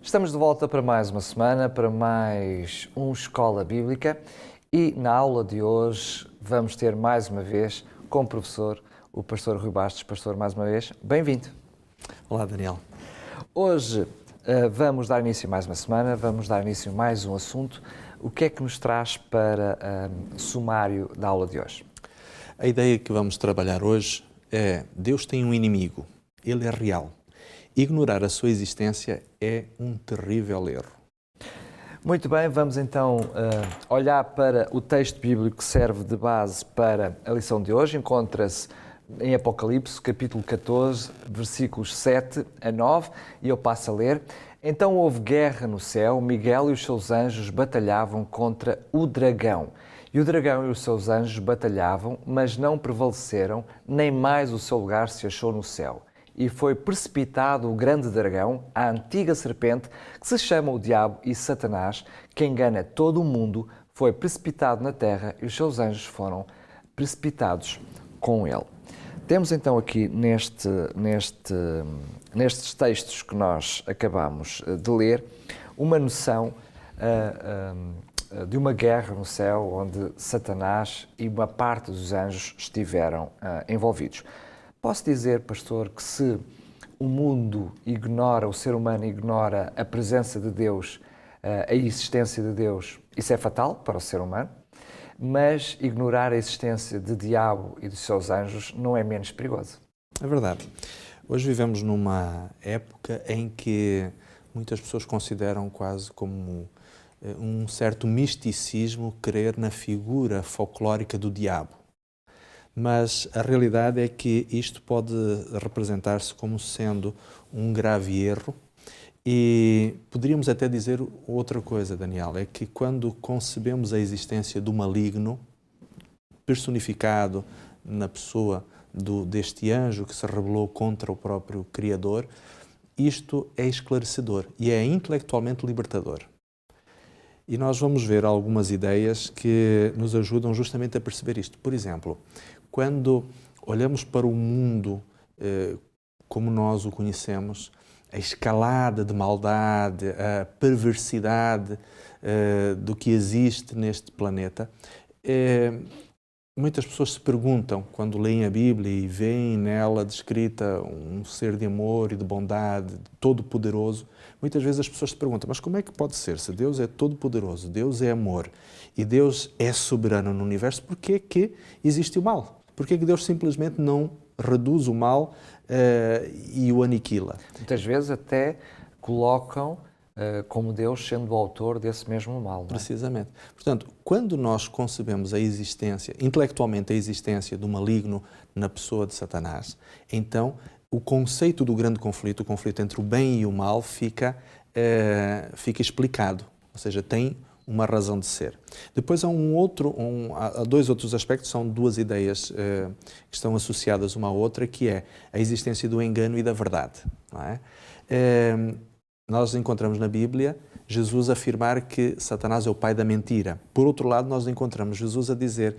Estamos de volta para mais uma semana, para mais um Escola Bíblica e na aula de hoje vamos ter mais uma vez com o professor, o pastor Rui Bastos. Pastor, mais uma vez, bem-vindo. Olá, Daniel. Hoje vamos dar início a mais uma semana, vamos dar início a mais um assunto. O que é que nos traz para o sumário da aula de hoje? A ideia que vamos trabalhar hoje é: Deus tem um inimigo, ele é real. Ignorar a sua existência é um terrível erro. Muito bem, vamos então olhar para o texto bíblico que serve de base para a lição de hoje. Encontra-se em Apocalipse, capítulo 14, versículos 7 a 9, e eu passo a ler. Então houve guerra no céu, Miguel e os seus anjos batalhavam contra o dragão. E o dragão e os seus anjos batalhavam, mas não prevaleceram, nem mais o seu lugar se achou no céu. E foi precipitado o grande dragão, a antiga serpente, que se chama o Diabo e Satanás, que engana todo o mundo, foi precipitado na terra e os seus anjos foram precipitados com ele. Temos então aqui nestes textos que nós acabamos de ler, uma noção de uma guerra no céu onde Satanás e uma parte dos anjos estiveram envolvidos. Posso dizer, pastor, que se o mundo ignora, o ser humano ignora a presença de Deus, a existência de Deus, isso é fatal para o ser humano, mas ignorar a existência de diabo e dos seus anjos não é menos perigoso. É verdade. Hoje vivemos numa época em que muitas pessoas consideram quase como um certo misticismo crer na figura folclórica do diabo. Mas a realidade é que isto pode representar-se como sendo um grave erro e poderíamos até dizer outra coisa, Daniel, é que quando concebemos a existência do maligno personificado na pessoa deste anjo que se rebelou contra o próprio Criador, isto é esclarecedor e é intelectualmente libertador. E nós vamos ver algumas ideias que nos ajudam justamente a perceber isto. Por exemplo, quando olhamos para o mundo como nós o conhecemos, a escalada de maldade, a perversidade do que existe neste planeta, muitas pessoas se perguntam, quando leem a Bíblia e veem nela descrita um ser de amor e de bondade, todo-poderoso, muitas vezes as pessoas se perguntam, mas como é que pode ser? Se Deus é todo-poderoso, Deus é amor e Deus é soberano no universo, por que é que existe o mal? Por que é que Deus simplesmente não reduz o mal e o aniquila? Muitas vezes até colocam como Deus sendo o autor desse mesmo mal. Não é? Precisamente. Portanto, quando nós concebemos a existência, intelectualmente a existência do maligno na pessoa de Satanás, então o conceito do grande conflito, o conflito entre o bem e o mal, fica explicado, ou seja, tem uma razão de ser. Depois há há dois outros aspectos, são duas ideias que estão associadas uma à outra, que é a existência do engano e da verdade. Não é? Nós encontramos na Bíblia Jesus afirmar que Satanás é o pai da mentira. Por outro lado, nós encontramos Jesus a dizer,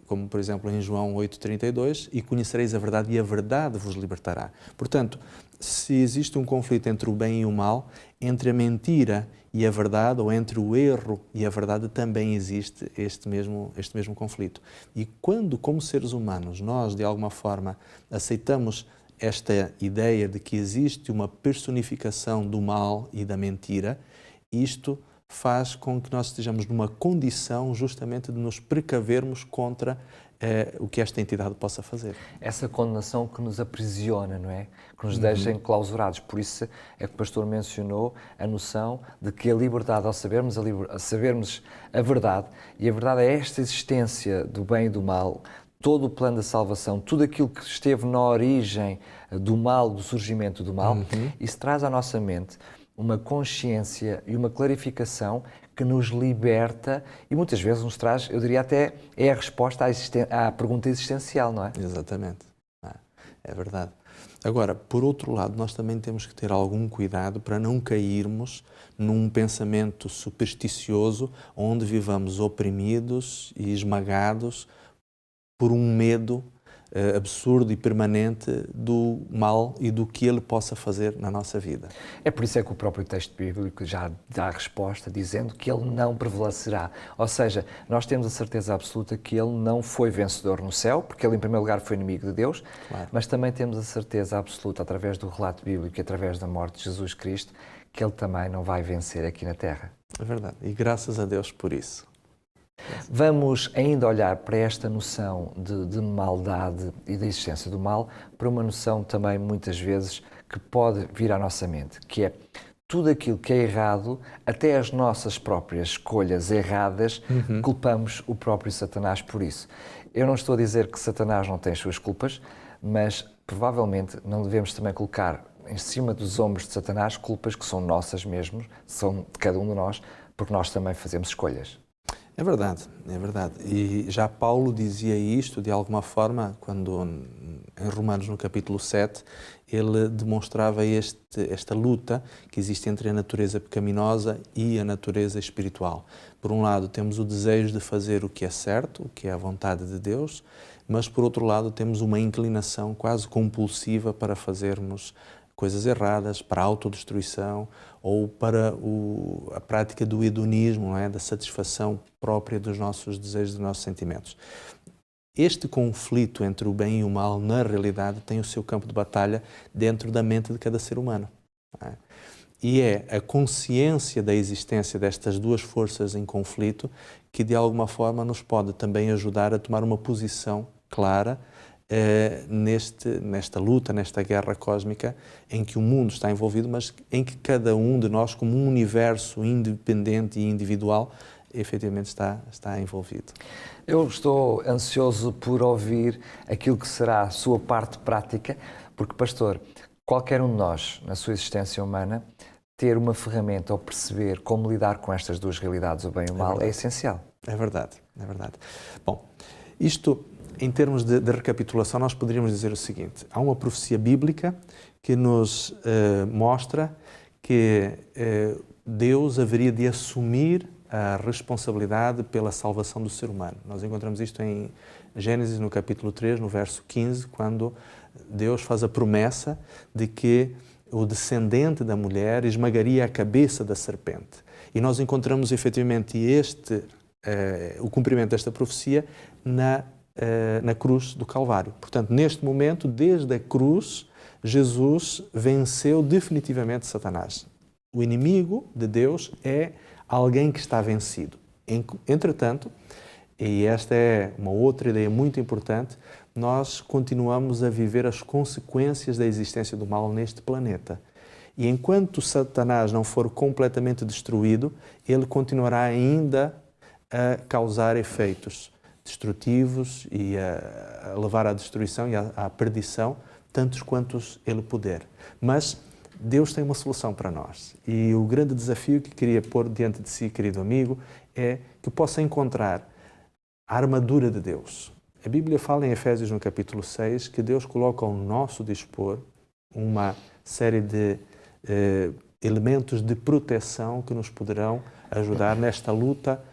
como por exemplo em João 8,32, e conhecereis a verdade e a verdade vos libertará. Portanto, se existe um conflito entre o bem e o mal, entre a mentira e a verdade, ou entre o erro e a verdade, também existe este mesmo conflito. E quando, como seres humanos, nós de alguma forma aceitamos esta ideia de que existe uma personificação do mal e da mentira, isto faz com que nós estejamos numa condição justamente de nos precavermos contra o que esta entidade possa fazer. Essa condenação que nos aprisiona, não é? Que nos deixa enclausurados. Por isso é que o pastor mencionou a noção de que a liberdade, ao sabermos a verdade, e a verdade é esta existência do bem e do mal, todo o plano da salvação, tudo aquilo que esteve na origem do mal, do surgimento do mal, isso traz à nossa mente uma consciência e uma clarificação que nos liberta e muitas vezes nos traz, eu diria até, é a resposta à pergunta existencial, não é? Exatamente. É verdade. Agora, por outro lado, nós também temos que ter algum cuidado para não cairmos num pensamento supersticioso onde vivamos oprimidos e esmagados por um medo absurdo e permanente do mal e do que ele possa fazer na nossa vida. É por isso é que o próprio texto bíblico já dá a resposta dizendo que ele não prevalecerá. Ou seja, nós temos a certeza absoluta que ele não foi vencedor no céu, porque ele em primeiro lugar foi inimigo de Deus, Claro. mas também temos a certeza absoluta, através do relato bíblico e através da morte de Jesus Cristo, que ele também não vai vencer aqui na Terra. É verdade. E graças a Deus por isso. Vamos ainda olhar para esta noção de maldade e da existência do mal, para uma noção também, muitas vezes, que pode vir à nossa mente, que é tudo aquilo que é errado, até as nossas próprias escolhas erradas, culpamos o próprio Satanás por isso. Eu não estou a dizer que Satanás não tem as suas culpas, mas provavelmente não devemos também colocar em cima dos ombros de Satanás culpas que são nossas mesmas, são de cada um de nós, porque nós também fazemos escolhas. É verdade, é verdade. E já Paulo dizia isto de alguma forma, quando em Romanos, no capítulo 7, ele demonstrava esta luta que existe entre a natureza pecaminosa e a natureza espiritual. Por um lado, temos o desejo de fazer o que é certo, o que é a vontade de Deus, mas por outro lado, temos uma inclinação quase compulsiva para fazermos coisas erradas, para a autodestruição ou para a prática do hedonismo, não é? Da satisfação própria dos nossos desejos, dos nossos sentimentos. Este conflito entre o bem e o mal, na realidade, tem o seu campo de batalha dentro da mente de cada ser humano. Não é? E é a consciência da existência destas duas forças em conflito que, de alguma forma, nos pode também ajudar a tomar uma posição clara nesta luta, nesta guerra cósmica em que o mundo está envolvido, mas em que cada um de nós, como um universo independente e individual, efetivamente está envolvido. Eu estou ansioso por ouvir aquilo que será a sua parte prática, porque, pastor, qualquer um de nós, na sua existência humana, ter uma ferramenta ou perceber como lidar com estas duas realidades, o bem e o mal, é essencial. É verdade, é verdade. Bom, isto, em termos de recapitulação, nós poderíamos dizer o seguinte: há uma profecia bíblica que nos mostra que Deus haveria de assumir a responsabilidade pela salvação do ser humano. Nós encontramos isto em Gênesis, no capítulo 3, no verso 15, quando Deus faz a promessa de que o descendente da mulher esmagaria a cabeça da serpente. E nós encontramos efetivamente o cumprimento desta profecia na cruz do Calvário. Portanto, neste momento, desde a cruz, Jesus venceu definitivamente Satanás. O inimigo de Deus é alguém que está vencido. Entretanto, e esta é uma outra ideia muito importante, nós continuamos a viver as consequências da existência do mal neste planeta. E enquanto Satanás não for completamente destruído, ele continuará ainda a causar efeitos destrutivos e a levar à destruição e à perdição, tantos quantos ele puder. Mas Deus tem uma solução para nós. E o grande desafio que queria pôr diante de si, querido amigo, é que possa encontrar a armadura de Deus. A Bíblia fala em Efésios, no capítulo 6, que Deus coloca ao nosso dispor uma série de elementos de proteção que nos poderão ajudar nesta luta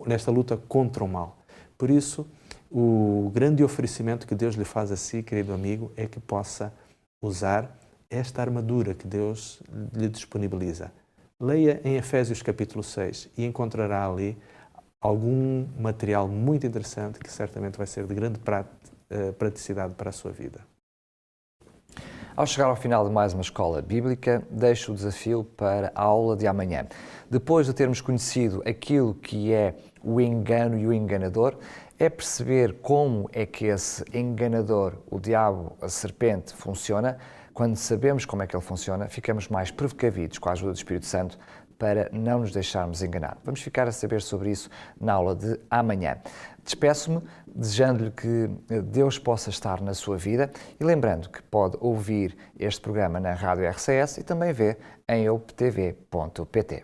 nesta luta contra o mal. Por isso, o grande oferecimento que Deus lhe faz a si, querido amigo, é que possa usar esta armadura que Deus lhe disponibiliza. Leia em Efésios capítulo 6 e encontrará ali algum material muito interessante que certamente vai ser de grande praticidade para a sua vida. Ao chegar ao final de mais uma escola bíblica, deixo o desafio para a aula de amanhã. Depois de termos conhecido aquilo que é o engano e o enganador, é perceber como é que esse enganador, o diabo, a serpente, funciona. Quando sabemos como é que ele funciona, ficamos mais precavidos com a ajuda do Espírito Santo para não nos deixarmos enganar. Vamos ficar a saber sobre isso na aula de amanhã. Despeço-me, desejando-lhe que Deus possa estar na sua vida e lembrando que pode ouvir este programa na Rádio RCS e também ver em euptv.pt.